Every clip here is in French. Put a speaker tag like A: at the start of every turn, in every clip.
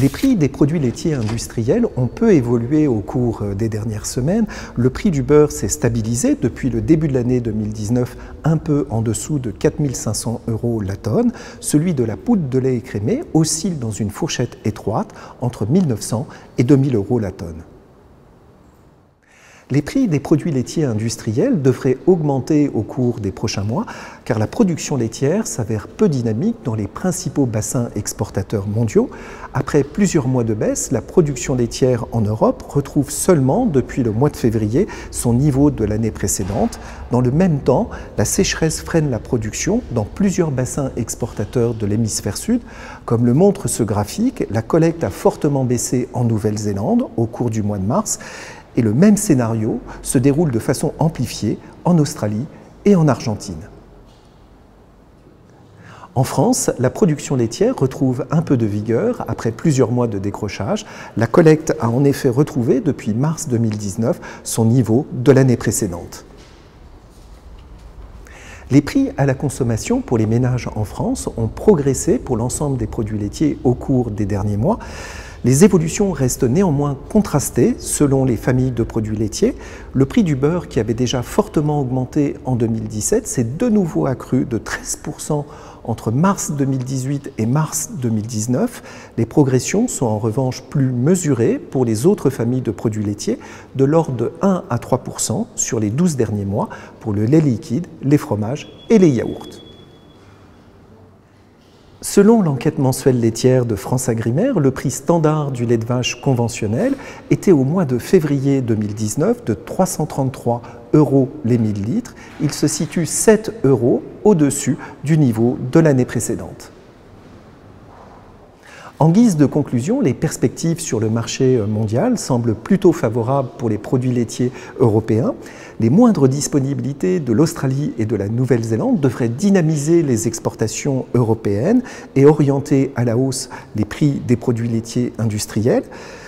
A: Les prix des produits laitiers industriels ont peu évolué au cours des dernières semaines. Le prix du beurre s'est stabilisé depuis le début de l'année 2019, un peu en dessous de 4 500 € la tonne. Celui de la poudre de lait écrémé oscille dans une fourchette étroite entre 1 900 et 2 000 € la tonne. Les prix des produits laitiers industriels devraient augmenter au cours des prochains mois car la production laitière s'avère peu dynamique dans les principaux bassins exportateurs mondiaux. Après plusieurs mois de baisse, la production laitière en Europe retrouve seulement depuis le mois de février son niveau de l'année précédente. Dans le même temps, la sécheresse freine la production dans plusieurs bassins exportateurs de l'hémisphère sud. Comme le montre ce graphique, la collecte a fortement baissé en Nouvelle-Zélande au cours du mois de mars. Et le même scénario se déroule de façon amplifiée en Australie et en Argentine. En France, la production laitière retrouve un peu de vigueur après plusieurs mois de décrochage. La collecte a en effet retrouvé depuis mars 2019 son niveau de l'année précédente. Les prix à la consommation pour les ménages en France ont progressé pour l'ensemble des produits laitiers au cours des derniers mois. Les évolutions restent néanmoins contrastées selon les familles de produits laitiers. Le prix du beurre, qui avait déjà fortement augmenté en 2017, s'est de nouveau accru de 13% entre mars 2018 et mars 2019. Les progressions sont en revanche plus mesurées pour les autres familles de produits laitiers, de l'ordre de 1 à 3% sur les 12 derniers mois pour le lait liquide, les fromages et les yaourts. Selon l'enquête mensuelle laitière de FranceAgriMer, le prix standard du lait de vache conventionnel était au mois de février 2019 de 333 € les 1000 litres. Il se situe 7 € au-dessus du niveau de l'année précédente. En guise de conclusion, les perspectives sur le marché mondial semblent plutôt favorables pour les produits laitiers européens. Les moindres disponibilités de l'Australie et de la Nouvelle-Zélande devraient dynamiser les exportations européennes et orienter à la hausse les prix des produits laitiers industriels.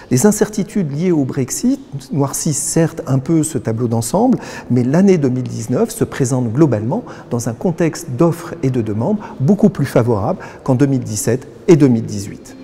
A: Les incertitudes liées au Brexit noircissent certes un peu ce tableau d'ensemble, mais l'année 2019 se présente globalement dans un contexte d'offres et de demandes beaucoup plus favorable qu'en 2017 et 2018.